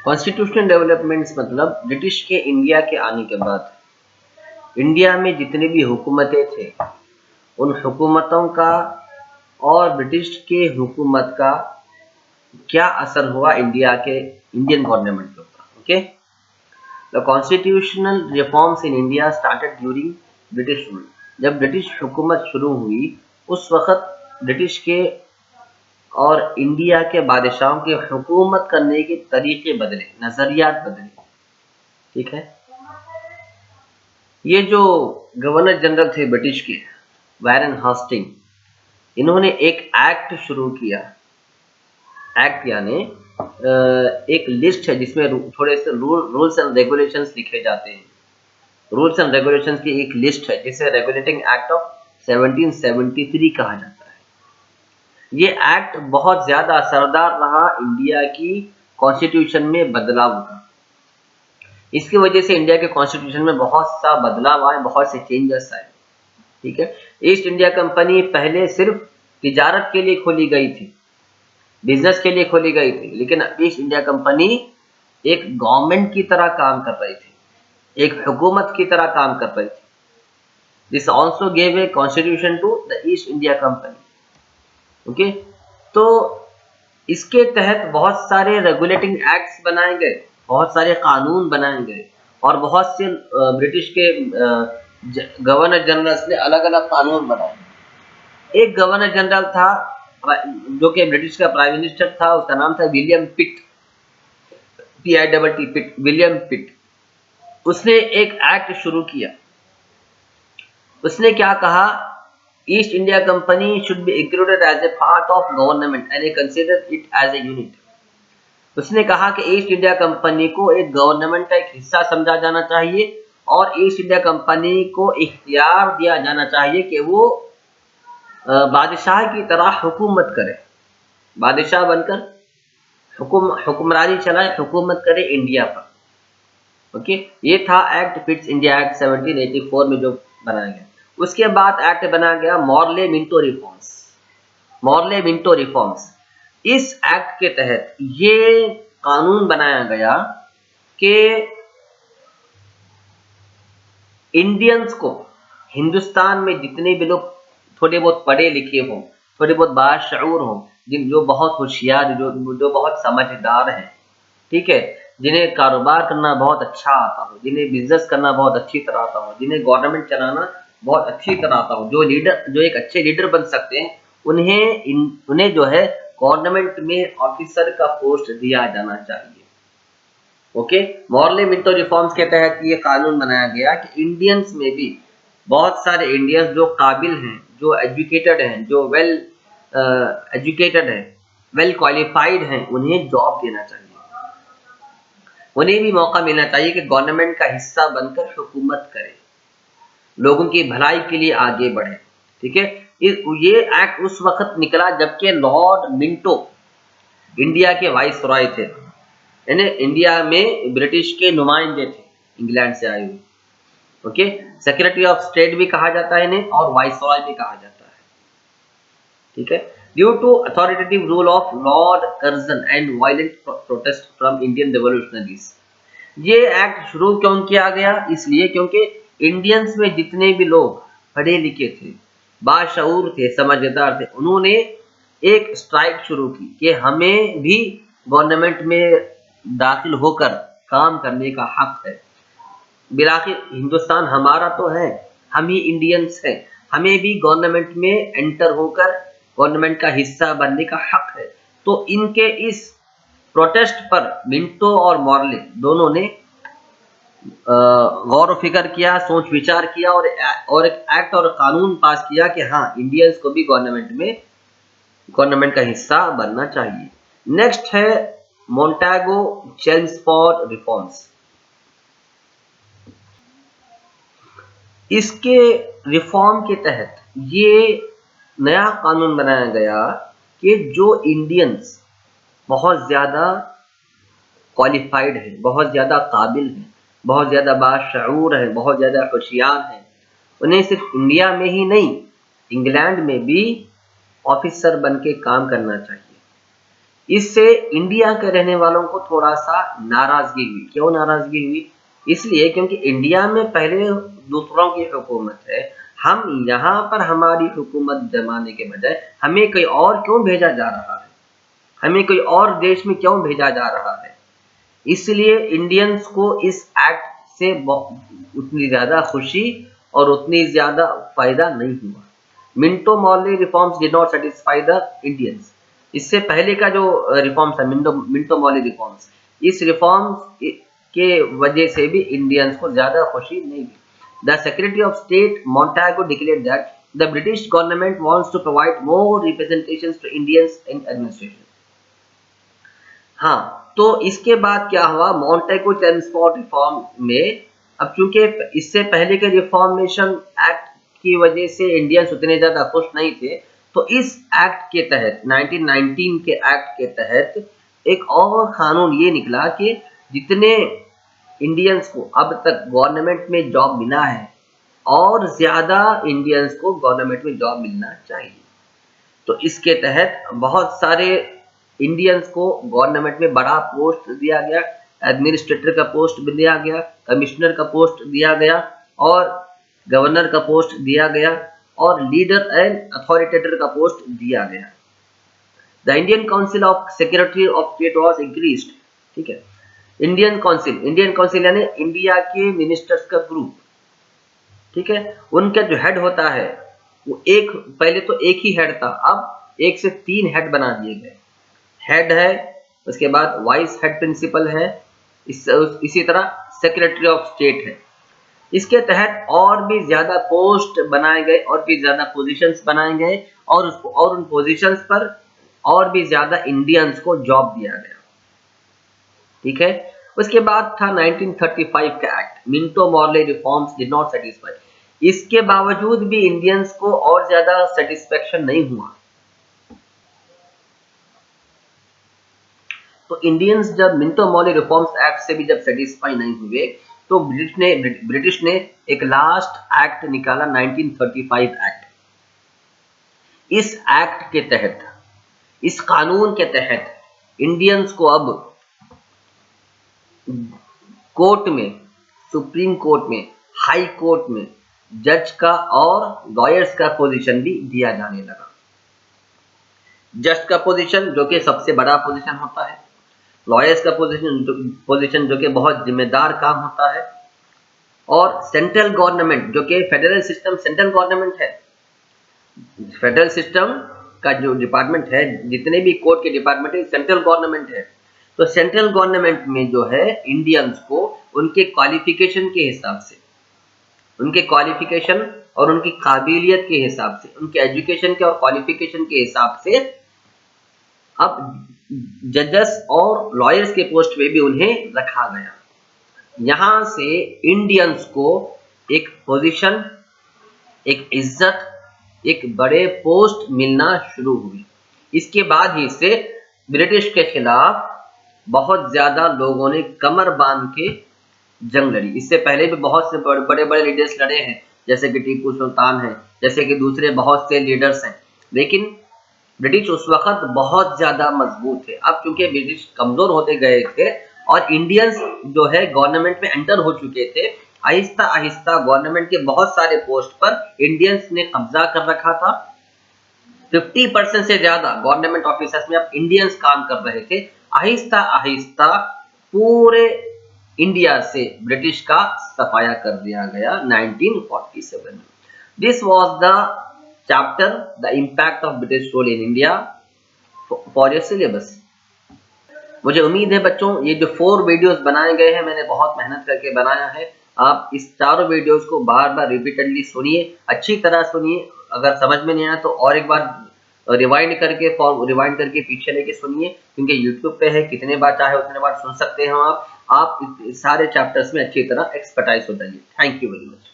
Constitutional developments मतलब British के India के आने के बाद इंडिया में जितनी भी हुकूमतें थे उन हुकूमतों का और ब्रिटिश के हुकूमत का क्या असर हुआ इंडिया के इंडियन गवर्नमेंट के ऊपर। Okay, the constitutional reforms in India started during British rule. जब ब्रिटिश हुकूमत शुरू हुई उस वक्त ब्रिटिश के और इंडिया के बादशाहों के हुकूमत करने के तरीके बदले, नजरियात बदले। ठीक है, ये जो गवर्नर जनरल थे ब्रिटिश के, वारेन हास्टिंग, इन्होंने एक एक्ट शुरू किया। एक्ट यानी एक लिस्ट है जिसमें थोड़े से रूल्स एंड रेगुलेशंस लिखे जाते हैं। रूल्स एंड रेगुलेशंस की एक लिस्ट है जिसे रेगुलेटिंग एक्ट ऑफ 1773 कहा जाता है। ये एक्ट बहुत ज्यादा असरदार रहा इंडिया की कॉन्स्टिट्यूशन में बदलाव का। इसकी वजह से इंडिया के कॉन्स्टिट्यूशन में बहुत सा बदलाव आए, बहुत से चेंजेस आए। ठीक है, ईस्ट इंडिया कंपनी पहले सिर्फ तिजारत के लिए खोली गई थी, बिजनेस के लिए खोली गई थी, लेकिन ईस्ट इंडिया कंपनी एक गवर्नमेंट की तरह काम कर रही थी, एक हुकूमत की तरह काम कर रही थी। This also gave a constitution to the East India Company. Okay, तो इसके तहत बहुत सारे रेगुलेटिंग एक्ट्स बनाए गए, बहुत सारे कानून बनाए गए और बहुत से ब्रिटिश के गवर्नर जनरल्स ने अलग अलग कानून बनाए। एक गवर्नर जनरल था जो कि ब्रिटिश का प्राइम मिनिस्टर था, उसका नाम था William Pitt, PITT Pitt, William Pitt. उसने एक एक्ट शुरू किया। उसने क्या कहा, East India Company should be included as a part of government and consider it as a unit. उसने कहा कि ईस्ट इंडिया कंपनी को एक गवर्नमेंट का एक हिस्सा समझा जाना चाहिए और ईस्ट इंडिया कंपनी को इख्तियार दिया जाना चाहिए कि वो बादशाह की तरह हुकूमत करे, बादशाह बनकर हुक्मरानी चलाए, हुकूमत करे इंडिया पर। ओके, ये था एक्ट, पिट्स इंडिया एक्ट 1784 में जो बनाया गया। उसके बाद एक्ट बना गया Morley Minto reforms. Morley Minto reforms, इस एक्ट के तहत ये कानून बनाया गया कि इंडियंस को, हिंदुस्तान में जितने भी लोग थोड़े बहुत पढ़े लिखे हों, थोड़े बहुत बाशऊर हों, जो बहुत होशियार, जो बहुत समझदार हैं, ठीक है, जिन्हें कारोबार करना बहुत अच्छा आता हो, जिन्हें बिजनेस करना बहुत अच्छी तरह आता हो, जिन्हें गवर्नमेंट चलाना बहुत अच्छी तरह आता हो, जो एक अच्छे लीडर बन सकते हैं, उन्हें जो है गवर्नमेंट में ऑफिसर का पोस्ट दिया जाना चाहिए। ओके, मॉर्ले मिंटो रिफॉर्म्स के तहत ये कानून बनाया गया कि इंडियंस में भी बहुत सारे इंडियंस जो काबिल हैं, जो एजुकेटेड हैं, जो वेल एजुकेटेड हैं, वेल क्वालिफाइड हैं, उन्हें जॉब देना चाहिए। उन्हें भी मौका मिलना चाहिए कि गवर्नमेंट का हिस्सा बनकर हुकूमत करे, लोगों की भलाई के लिए आगे बढ़े। ठीक है, ये एक्ट उस वक्त निकला जबकि लॉर्ड मिंटो इंडिया के वाइसरॉय थे, यानी इंडिया में ब्रिटिश के नुमाइंदे थे, इंग्लैंड से आए हुए। ओके, सेक्रेटरी ऑफ स्टेट भी कहा जाता है इन्हें और वाइसरॉय भी कहा जाता है। ठीक है, due to authoritative rule of Lord Curzon and violent protest from Indian revolutionaries. ये एक्ट शुरू क्यों किया गया, इसलिए क्योंकि इंडियंस में जितने भी लोग पढ़े लिखे थे, बाशऊर थे, समझदार थे, उन्होंने एक स्ट्राइक शुरू की कि हमें भी गवर्नमेंट में दाखिल होकर काम करने का हक है। बिलाखिर हिंदुस्तान हमारा तो है, हम ही इंडियंस हैं, हमें भी गवर्नमेंट में एंटर होकर गवर्नमेंट का हिस्सा बनने का हक है। तो इनके इस प्रोटेस्ट पर मिंटो और मॉर्ले दोनों ने गौर फिक्र किया, सोच विचार किया और एक एक्ट और कानून पास किया कि हाँ, इंडियंस को भी गवर्नमेंट का हिस्सा बनना चाहिए। नेक्स्ट है मोंटागो चेम्सफोर्ड रिफॉर्म्स। इसके रिफॉर्म के तहत ये नया कानून बनाया गया कि जो इंडियंस बहुत ज़्यादा क्वालिफाइड हैं, बहुत ज़्यादा काबिल हैं, बहुत ज़्यादा बाशऊर हैं, बहुत ज़्यादा होशियार हैं, उन्हें सिर्फ इंडिया में ही नहीं, इंग्लैंड में भी ऑफिसर बन के काम करना चाहिए। इससे इंडिया के रहने वालों को थोड़ा सा नाराजगी हुई। क्यों नाराजगी हुई? इसलिए क्योंकि इंडिया में पहले दूसरों की हुकूमत है, हम यहाँ पर हमारी हुकूमत जमाने के बजाय हमें कहीं और क्यों भेजा जा रहा है, हमें कोई और देश में क्यों भेजा जा रहा है। इसलिए इंडियंस को इस एक्ट से उतनी ज़्यादा खुशी और उतनी ज़्यादा फ़ायदा नहीं हुआ। Minto Morley reforms did not satisfy the Indians. इससे पहले का जो रिफॉर्म्स है, मिंटो मॉर्ले रिफॉर्म्स, इस रिफॉर्म्स के वजह से भी इंडियंस को ज़्यादा खुशी नहीं हुई। The secretary of state Montagu declared that the British government wants to provide more representations to Indians in administration. हाँ, तो इसके बाद क्या हुआ, मोंटेगो ट्रांसपोर्ट रिफॉर्म में, अब चूंकि इससे पहले के रिफॉर्मेशन एक्ट की वजह से इंडियंस उतने ज़्यादा खुश नहीं थे, तो इस एक्ट के तहत 1919 के एक्ट के तहत एक और कानून ये निकला कि जितने इंडियंस को अब तक गवर्नमेंट में जॉब मिला है और ज़्यादा इंडियंस को गवर्नमेंट में जॉब मिलना चाहिए। तो इसके तहत बहुत सारे इंडियंस को गवर्नमेंट में बड़ा पोस्ट दिया गया, एडमिनिस्ट्रेटर का पोस्ट भी दिया गया, कमिश्नर का पोस्ट दिया गया और गवर्नर का पोस्ट दिया गया और लीडर एंड अथॉरिटेटर का पोस्ट दिया गया। The Indian council of secretary of state was increased. ठीक है, इंडियन काउंसिल यानी इंडिया के मिनिस्टर्स का ग्रुप। ठीक है, उनका जो हेड होता है वो एक, पहले तो एक ही हेड था, अब 1 से 3 हेड बना दिए गए। हेड है, उसके बाद वाइस हेड प्रिंसिपल है, इसी तरह सेक्रेटरी ऑफ स्टेट है। इसके तहत और भी ज्यादा पोस्ट बनाए गए और भी ज्यादा पोजीशंस बनाए गए और उन पोजीशंस पर और भी ज्यादा इंडियंस को जॉब दिया गया। ठीक है, उसके बाद था 1935 का act, Minto Morley reforms did not satisfy. इसके बावजूद भी इंडियंस को और ज्यादा सेटिस्फेक्शन नहीं हुआ। तो इंडियंस जब मिंटो मॉर्ले रिफॉर्म्स एक्ट से भी जब सेटिस्फाई नहीं हुए, तो ब्रिटिश ने एक लास्ट एक्ट निकाला, 1935 एक्ट। इस एक्ट के तहत, इस कानून के तहत इंडियंस को अब कोर्ट में, सुप्रीम कोर्ट में, हाई कोर्ट में जज का और लॉयर्स का पोजीशन भी दिया जाने लगा। जज का पोजीशन जो कि सबसे बड़ा पोजीशन होता है, लॉयर्स का पोजीशन जो कि बहुत जिम्मेदार काम होता है, और सेंट्रल गवर्नमेंट जो कि फेडरल सिस्टम सेंट्रल गवर्नमेंट है। फेडरल सिस्टम का जो डिपार्टमेंट है, जितने भी कोर्ट के डिपार्टमेंट है, सेंट्रल गवर्नमेंट है। तो सेंट्रल गवर्नमेंट में जो है इंडियंस को उनके क्वालिफिकेशन के हिसाब से, उनके क्वालिफिकेशन और उनकी काबिलियत के हिसाब से, उनके एजुकेशन के और क्वालिफिकेशन के हिसाब से अब जजेस और लॉयर्स के पोस्ट पे भी उन्हें रखा गया। यहां से इंडियंस को एक पोजीशन, एक इज्जत, एक बड़े पोस्ट मिलना शुरू हुई। इसके बाद ही से ब्रिटिश के खिलाफ बहुत ज्यादा लोगों ने कमर बांध के जंग लड़ी। इससे पहले भी बहुत से बड़े बड़े लीडर्स लड़े हैं, जैसे कि टीपू सुल्तान है, जैसे कि दूसरे बहुत से लीडर्स हैं, लेकिन ब्रिटिश उस वक्त बहुत ज्यादा मजबूत थे। अब चूंकि ब्रिटिश कमजोर होते गए थे और इंडियंस जो है गवर्नमेंट में एंटर हो चुके थे, आहिस्ता आहिस्ता गवर्नमेंट के बहुत सारे पोस्ट पर इंडियंस ने कब्जा कर रखा था। 50% से ज्यादा गवर्नमेंट ऑफिसर्स में अब इंडियंस काम कर रहे थे। आहिस्ता आहिस्ता पूरे इंडिया से ब्रिटिश का सफाया कर दिया गया 1947 में। This was the chapter the impact of British rule in India for your syllabus. मुझे उम्मीद है बच्चों, ये जो 4 वीडियोस बनाए गए हैं, मैंने बहुत मेहनत करके बनाया है। आप इस चारों वीडियोस को बार बार रिपीटेडली सुनिए, अच्छी तरह सुनिए। अगर समझ में नहीं आया तो और एक बार रिवाइंड करके पीछे लेके सुनिए, क्योंकि यूट्यूब पे है, कितने बार चाहे उतने बार सुन सकते हैं आप। सारे चैप्टर्स में अच्छी तरह एक्सपर्टाइज हो जाइए। Thank you very much.